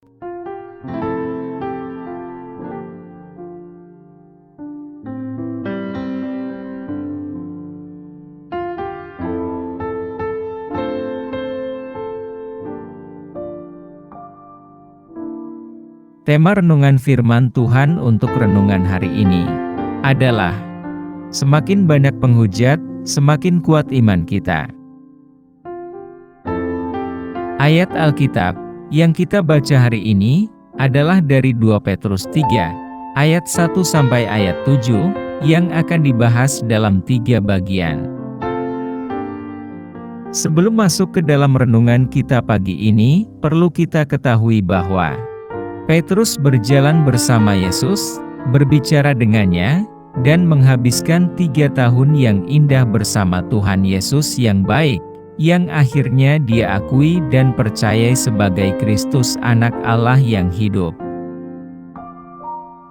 Tema renungan firman Tuhan untuk renungan hari ini adalah semakin banyak penghujat, semakin kuat iman kita. Ayat Alkitab yang kita baca hari ini adalah dari 2 Petrus 3 ayat 1 sampai ayat 7 yang akan dibahas dalam 3 bagian. Sebelum masuk ke dalam renungan kita pagi ini, perlu kita ketahui bahwa Petrus berjalan bersama Yesus, berbicara dengannya, dan menghabiskan 3 tahun yang indah bersama Tuhan Yesus yang baik, yang akhirnya dia akui dan percayai sebagai Kristus Anak Allah yang hidup.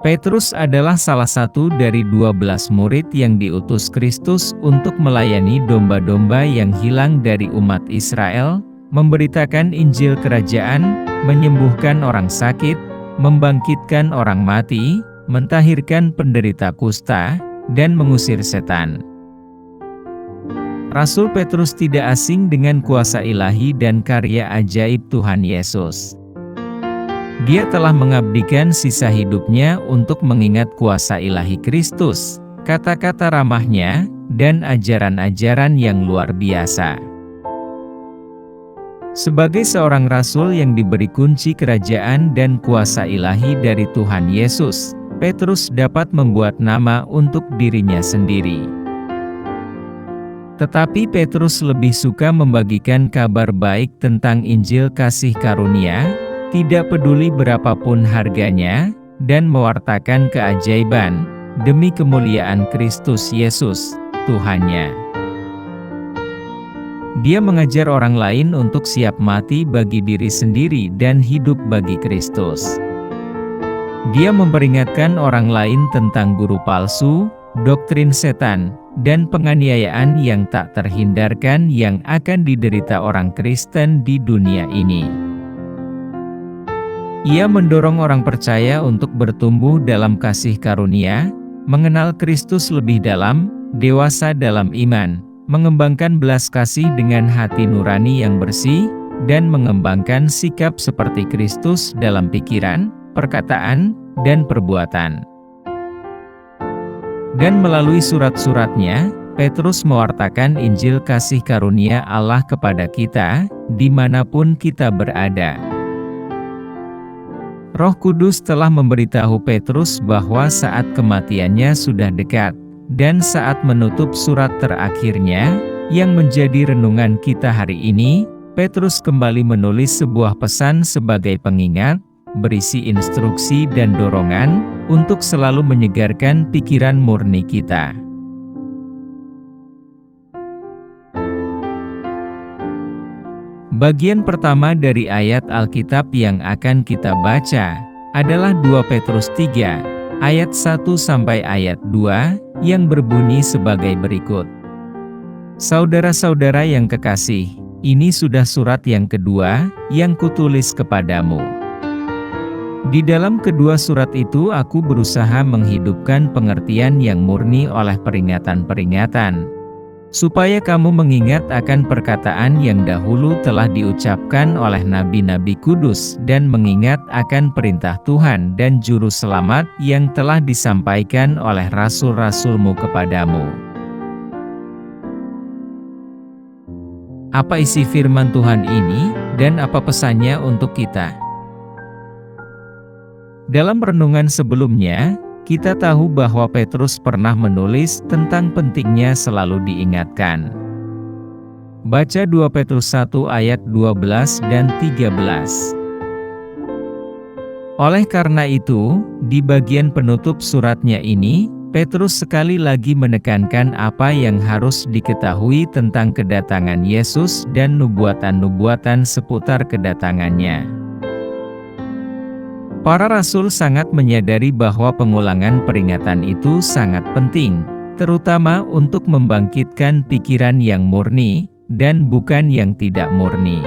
Petrus adalah salah satu dari 12 murid yang diutus Kristus untuk melayani domba-domba yang hilang dari umat Israel, memberitakan Injil Kerajaan, menyembuhkan orang sakit, membangkitkan orang mati, mentahirkan penderita kusta, dan mengusir setan. Rasul Petrus tidak asing dengan kuasa ilahi dan karya ajaib Tuhan Yesus. Dia telah mengabdikan sisa hidupnya untuk mengingat kuasa ilahi Kristus, kata-kata ramahnya, dan ajaran-ajaran yang luar biasa. Sebagai seorang rasul yang diberi kunci kerajaan dan kuasa ilahi dari Tuhan Yesus, Petrus dapat membuat nama untuk dirinya sendiri. Tetapi Petrus lebih suka membagikan kabar baik tentang Injil kasih karunia, tidak peduli berapapun harganya, dan mewartakan keajaiban demi kemuliaan Kristus Yesus, Tuhannya. Dia mengajar orang lain untuk siap mati bagi diri sendiri dan hidup bagi Kristus. Dia memperingatkan orang lain tentang guru palsu, doktrin setan, dan penganiayaan yang tak terhindarkan yang akan diderita orang Kristen di dunia ini. Ia mendorong orang percaya untuk bertumbuh dalam kasih karunia, mengenal Kristus lebih dalam, dewasa dalam iman, mengembangkan belas kasih dengan hati nurani yang bersih, dan mengembangkan sikap seperti Kristus dalam pikiran, perkataan, dan perbuatan. Dan melalui surat-suratnya, Petrus mewartakan Injil kasih karunia Allah kepada kita, dimanapun kita berada. Roh Kudus telah memberitahu Petrus bahwa saat kematiannya sudah dekat, dan saat menutup surat terakhirnya, yang menjadi renungan kita hari ini, Petrus kembali menulis sebuah pesan sebagai pengingat, berisi instruksi dan dorongan, untuk selalu menyegarkan pikiran murni kita. Bagian pertama dari ayat Alkitab yang akan kita baca, adalah 2 Petrus 3, ayat 1 sampai ayat 2, yang berbunyi sebagai berikut. Saudara-saudara yang kekasih, ini sudah surat yang kedua, yang kutulis kepadamu. Di dalam kedua surat itu aku berusaha menghidupkan pengertian yang murni oleh peringatan-peringatan, supaya kamu mengingat akan perkataan yang dahulu telah diucapkan oleh nabi-nabi kudus dan mengingat akan perintah Tuhan dan juru selamat yang telah disampaikan oleh rasul-rasulmu kepadamu. Apa isi firman Tuhan ini, dan apa pesannya untuk kita? Dalam renungan sebelumnya, kita tahu bahwa Petrus pernah menulis tentang pentingnya selalu diingatkan. Baca 2 Petrus 1 ayat 12 dan 13. Oleh karena itu, di bagian penutup suratnya ini, Petrus sekali lagi menekankan apa yang harus diketahui tentang kedatangan Yesus dan nubuatan-nubuatan seputar kedatangannya. Para rasul sangat menyadari bahwa pengulangan peringatan itu sangat penting, terutama untuk membangkitkan pikiran yang murni, dan bukan yang tidak murni.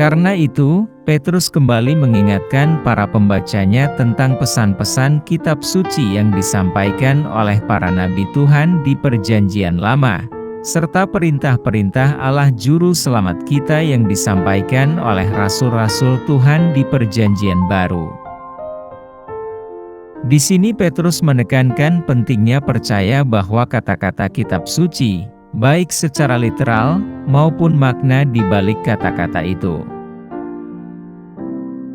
Karena itu, Petrus kembali mengingatkan para pembacanya tentang pesan-pesan kitab suci yang disampaikan oleh para nabi Tuhan di Perjanjian Lama, serta perintah-perintah Allah Juru Selamat kita yang disampaikan oleh rasul-rasul Tuhan di Perjanjian Baru. Di sini Petrus menekankan pentingnya percaya bahwa kata-kata kitab suci, baik secara literal maupun makna di balik kata-kata itu.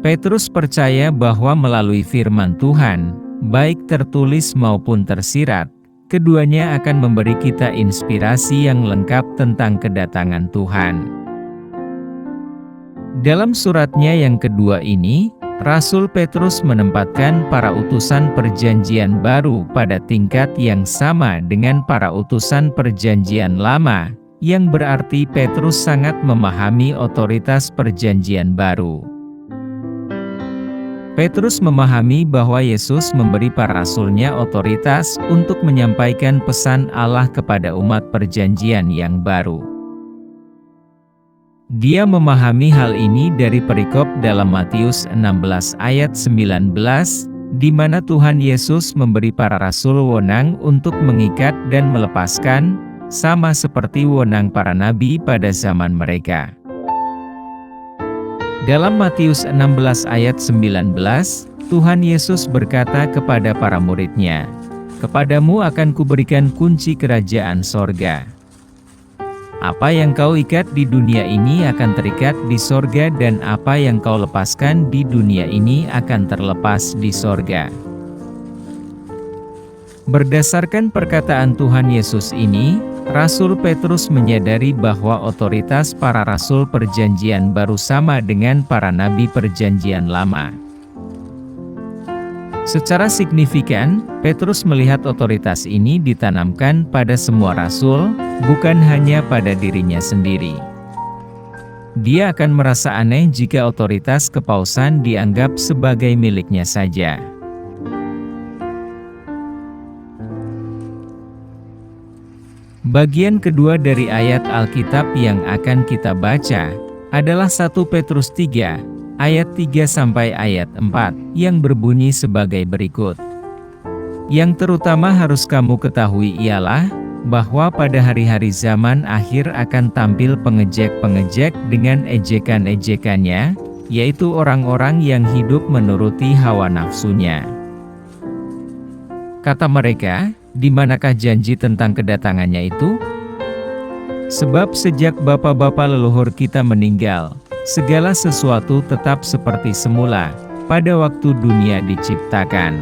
Petrus percaya bahwa melalui firman Tuhan, baik tertulis maupun tersirat, keduanya akan memberi kita inspirasi yang lengkap tentang kedatangan Tuhan. Dalam suratnya yang kedua ini, Rasul Petrus menempatkan para utusan Perjanjian Baru pada tingkat yang sama dengan para utusan Perjanjian Lama, yang berarti Petrus sangat memahami otoritas Perjanjian Baru. Petrus memahami bahwa Yesus memberi para rasulnya otoritas untuk menyampaikan pesan Allah kepada umat Perjanjian yang baru. Dia memahami hal ini dari perikop dalam Matius 16 ayat 19, di mana Tuhan Yesus memberi para rasul wewenang untuk mengikat dan melepaskan, sama seperti wewenang para nabi pada zaman mereka. Dalam Matius 16 ayat 19, Tuhan Yesus berkata kepada para murid-Nya, "Kepadamu akan kuberikan kunci kerajaan sorga. Apa yang kau ikat di dunia ini akan terikat di sorga, dan apa yang kau lepaskan di dunia ini akan terlepas di sorga." Berdasarkan perkataan Tuhan Yesus ini, Rasul Petrus menyadari bahwa otoritas para rasul Perjanjian Baru sama dengan para nabi Perjanjian Lama. Secara signifikan, Petrus melihat otoritas ini ditanamkan pada semua rasul, bukan hanya pada dirinya sendiri. Dia akan merasa aneh jika otoritas kepausan dianggap sebagai miliknya saja. Bagian kedua dari ayat Alkitab yang akan kita baca adalah 1 Petrus 3, ayat 3 sampai ayat 4, yang berbunyi sebagai berikut. Yang terutama harus kamu ketahui ialah, bahwa pada hari-hari zaman akhir akan tampil pengejek-pengejek dengan ejekan-ejekannya, yaitu orang-orang yang hidup menuruti hawa nafsunya. Kata mereka, di manakah janji tentang kedatangannya itu? Sebab sejak bapa-bapa leluhur kita meninggal, segala sesuatu tetap seperti semula, pada waktu dunia diciptakan.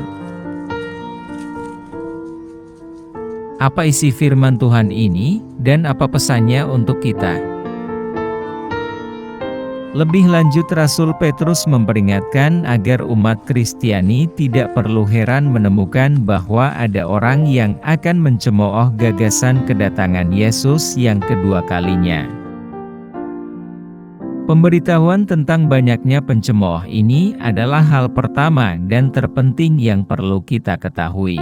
Apa isi firman Tuhan ini, dan apa pesannya untuk kita? Lebih lanjut, Rasul Petrus memperingatkan agar umat Kristiani tidak perlu heran menemukan bahwa ada orang yang akan mencemooh gagasan kedatangan Yesus yang kedua kalinya. Pemberitahuan tentang banyaknya pencemooh ini adalah hal pertama dan terpenting yang perlu kita ketahui.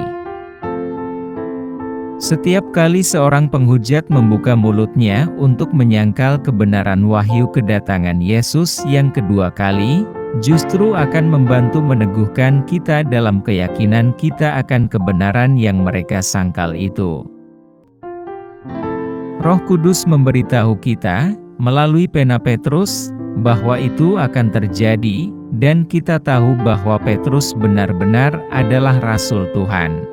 Setiap kali seorang penghujat membuka mulutnya untuk menyangkal kebenaran wahyu kedatangan Yesus yang kedua kali, justru akan membantu meneguhkan kita dalam keyakinan kita akan kebenaran yang mereka sangkal itu. Roh Kudus memberitahu kita, melalui pena Petrus, bahwa itu akan terjadi, dan kita tahu bahwa Petrus benar-benar adalah Rasul Tuhan.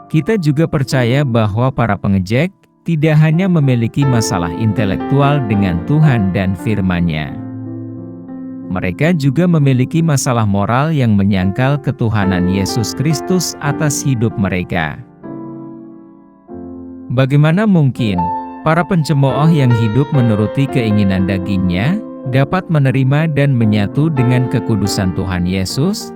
Kita juga percaya bahwa para pengejek tidak hanya memiliki masalah intelektual dengan Tuhan dan firman-Nya. Mereka juga memiliki masalah moral yang menyangkal ketuhanan Yesus Kristus atas hidup mereka. Bagaimana mungkin para pencemooh yang hidup menuruti keinginan dagingnya dapat menerima dan menyatu dengan kekudusan Tuhan Yesus?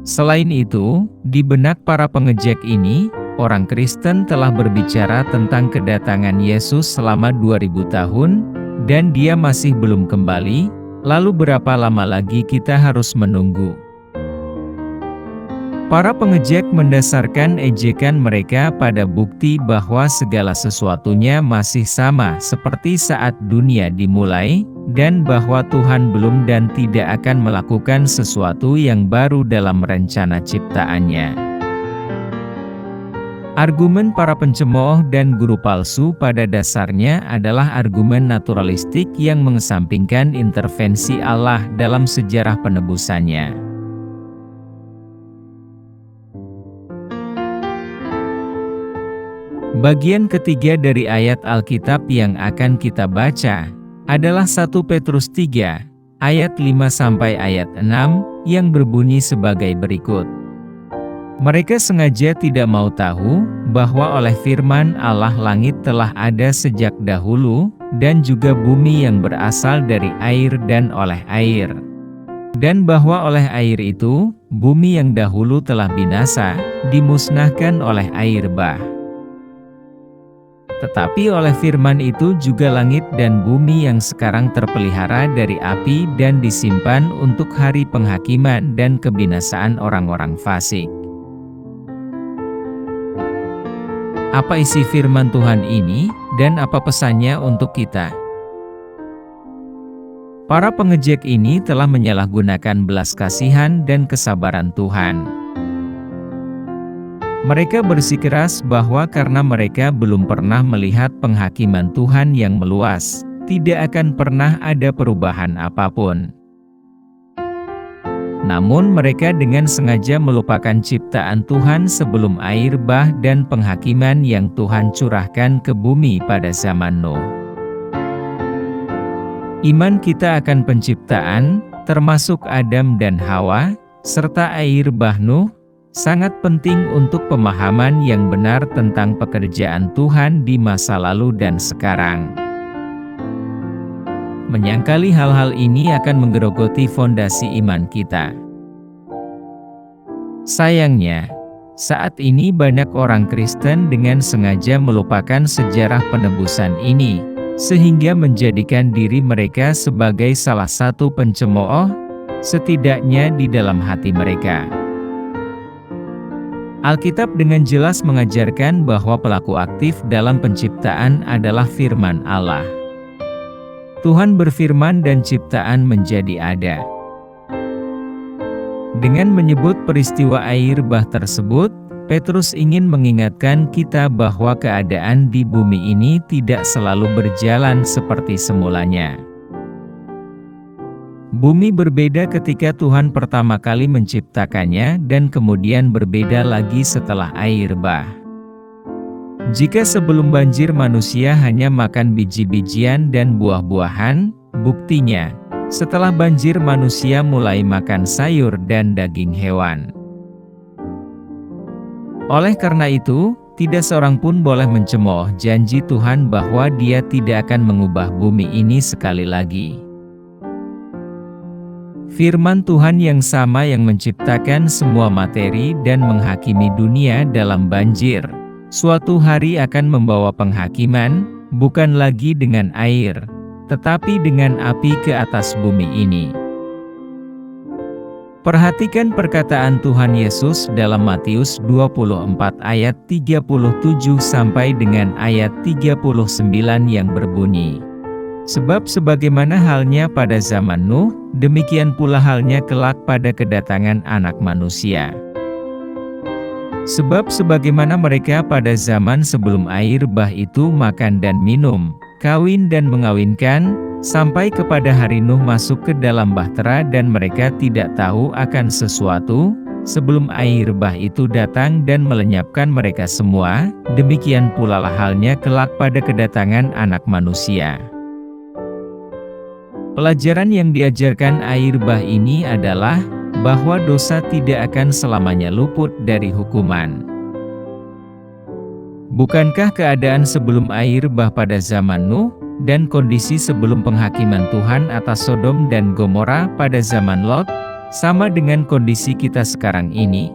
Selain itu, di benak para pengejek ini, orang Kristen telah berbicara tentang kedatangan Yesus selama 2000 tahun, dan Dia masih belum kembali. Lalu berapa lama lagi kita harus menunggu? Para pengejek mendasarkan ejekan mereka pada bukti bahwa segala sesuatunya masih sama seperti saat dunia dimulai, dan bahwa Tuhan belum dan tidak akan melakukan sesuatu yang baru dalam rencana ciptaannya. Argumen para pencemooh dan guru palsu pada dasarnya adalah argumen naturalistik yang mengesampingkan intervensi Allah dalam sejarah penebusannya. Bagian ketiga dari ayat Alkitab yang akan kita baca adalah 1 Petrus 3 ayat 5 sampai ayat 6 yang berbunyi sebagai berikut. Mereka sengaja tidak mau tahu bahwa oleh firman Allah langit telah ada sejak dahulu, dan juga bumi yang berasal dari air dan oleh air. Dan bahwa oleh air itu, bumi yang dahulu telah binasa, dimusnahkan oleh air bah. Tetapi oleh firman itu juga langit dan bumi yang sekarang terpelihara dari api dan disimpan untuk hari penghakiman dan kebinasaan orang-orang fasik. Apa isi firman Tuhan ini, dan apa pesannya untuk kita? Para pengejek ini telah menyalahgunakan belas kasihan dan kesabaran Tuhan. Mereka bersikeras bahwa karena mereka belum pernah melihat penghakiman Tuhan yang meluas, tidak akan pernah ada perubahan apapun. Namun mereka dengan sengaja melupakan ciptaan Tuhan sebelum air bah dan penghakiman yang Tuhan curahkan ke bumi pada zaman Nuh. Iman kita akan penciptaan, termasuk Adam dan Hawa, serta air bah Nuh, sangat penting untuk pemahaman yang benar tentang pekerjaan Tuhan di masa lalu dan sekarang. Menyangkali hal-hal ini akan menggerogoti fondasi iman kita. Sayangnya, saat ini banyak orang Kristen dengan sengaja melupakan sejarah penebusan ini, sehingga menjadikan diri mereka sebagai salah satu pencemooh, setidaknya di dalam hati mereka. Alkitab dengan jelas mengajarkan bahwa pelaku aktif dalam penciptaan adalah firman Allah. Tuhan berfirman dan ciptaan menjadi ada. Dengan menyebut peristiwa air bah tersebut, Petrus ingin mengingatkan kita bahwa keadaan di bumi ini tidak selalu berjalan seperti semulanya. Bumi berbeda ketika Tuhan pertama kali menciptakannya dan kemudian berbeda lagi setelah air bah. Jika sebelum banjir manusia hanya makan biji-bijian dan buah-buahan, buktinya, setelah banjir manusia mulai makan sayur dan daging hewan. Oleh karena itu, tidak seorang pun boleh mencemooh janji Tuhan bahwa Dia tidak akan mengubah bumi ini sekali lagi. Firman Tuhan yang sama yang menciptakan semua materi dan menghakimi dunia dalam banjir, suatu hari akan membawa penghakiman, bukan lagi dengan air, tetapi dengan api ke atas bumi ini. Perhatikan perkataan Tuhan Yesus dalam Matius 24 ayat 37 sampai dengan ayat 39 yang berbunyi, "Sebab sebagaimana halnya pada zaman Nuh, demikian pula halnya kelak pada kedatangan Anak Manusia. Sebab sebagaimana mereka pada zaman sebelum air bah itu makan dan minum, kawin dan mengawinkan, sampai kepada hari Nuh masuk ke dalam bahtera dan mereka tidak tahu akan sesuatu, sebelum air bah itu datang dan melenyapkan mereka semua, demikian pula halnya kelak pada kedatangan Anak Manusia." Pelajaran yang diajarkan air bah ini adalah bahwa dosa tidak akan selamanya luput dari hukuman. Bukankah keadaan sebelum air bah pada zaman Nuh, dan kondisi sebelum penghakiman Tuhan atas Sodom dan Gomora pada zaman Lot, sama dengan kondisi kita sekarang ini?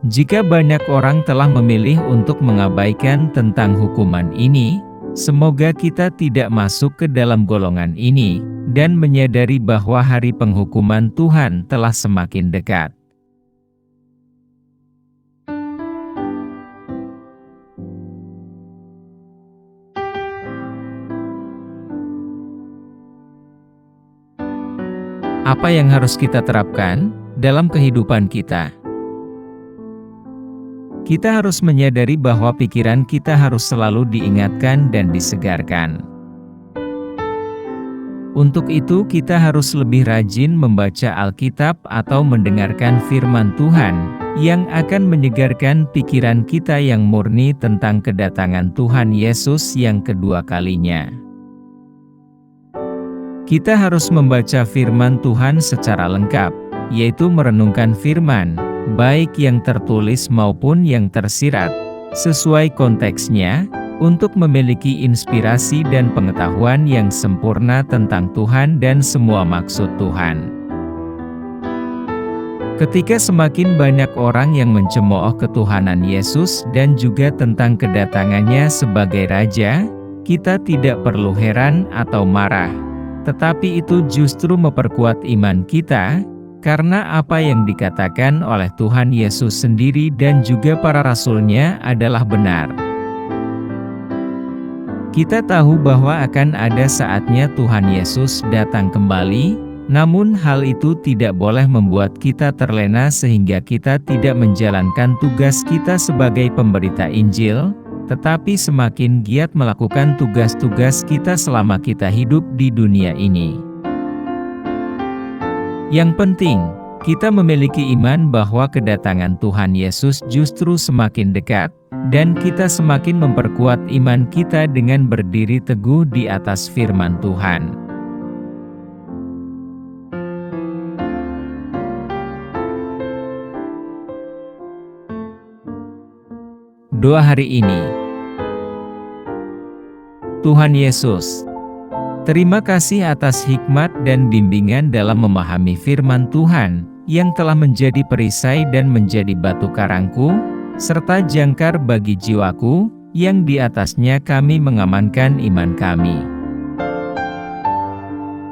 Jika banyak orang telah memilih untuk mengabaikan tentang hukuman ini, semoga kita tidak masuk ke dalam golongan ini, dan menyadari bahwa hari penghukuman Tuhan telah semakin dekat. Apa yang harus kita terapkan dalam kehidupan kita? Kita harus menyadari bahwa pikiran kita harus selalu diingatkan dan disegarkan. Untuk itu kita harus lebih rajin membaca Alkitab atau mendengarkan firman Tuhan, yang akan menyegarkan pikiran kita yang murni tentang kedatangan Tuhan Yesus yang kedua kalinya. Kita harus membaca firman Tuhan secara lengkap, yaitu merenungkan firman, baik yang tertulis maupun yang tersirat, sesuai konteksnya, untuk memiliki inspirasi dan pengetahuan yang sempurna tentang Tuhan dan semua maksud Tuhan. Ketika semakin banyak orang yang mencemooh ketuhanan Yesus dan juga tentang kedatangannya sebagai Raja, kita tidak perlu heran atau marah. Tetapi itu justru memperkuat iman kita, karena apa yang dikatakan oleh Tuhan Yesus sendiri dan juga para rasul-Nya adalah benar. Kita tahu bahwa akan ada saatnya Tuhan Yesus datang kembali, namun hal itu tidak boleh membuat kita terlena sehingga kita tidak menjalankan tugas kita sebagai pemberita Injil, tetapi semakin giat melakukan tugas-tugas kita selama kita hidup di dunia ini. Yang penting, kita memiliki iman bahwa kedatangan Tuhan Yesus justru semakin dekat, dan kita semakin memperkuat iman kita dengan berdiri teguh di atas firman Tuhan. Doa hari ini. Tuhan Yesus, terima kasih atas hikmat dan bimbingan dalam memahami firman Tuhan, yang telah menjadi perisai dan menjadi batu karangku, serta jangkar bagi jiwaku, yang di atasnya kami mengamankan iman kami.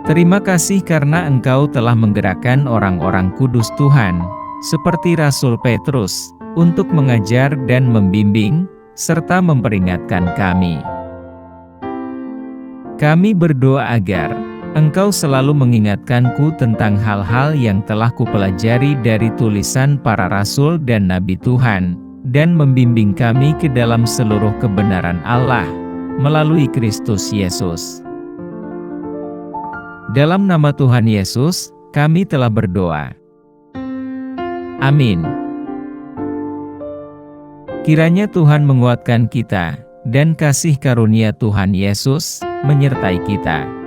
Terima kasih karena Engkau telah menggerakkan orang-orang kudus Tuhan, seperti Rasul Petrus, untuk mengajar dan membimbing, serta memperingatkan kami. Kami berdoa agar Engkau selalu mengingatkanku tentang hal-hal yang telah kupelajari dari tulisan para rasul dan nabi Tuhan, dan membimbing kami ke dalam seluruh kebenaran Allah, melalui Kristus Yesus. Dalam nama Tuhan Yesus, kami telah berdoa. Amin. Kiranya Tuhan menguatkan kita, dan kasih karunia Tuhan Yesus menyertai kita.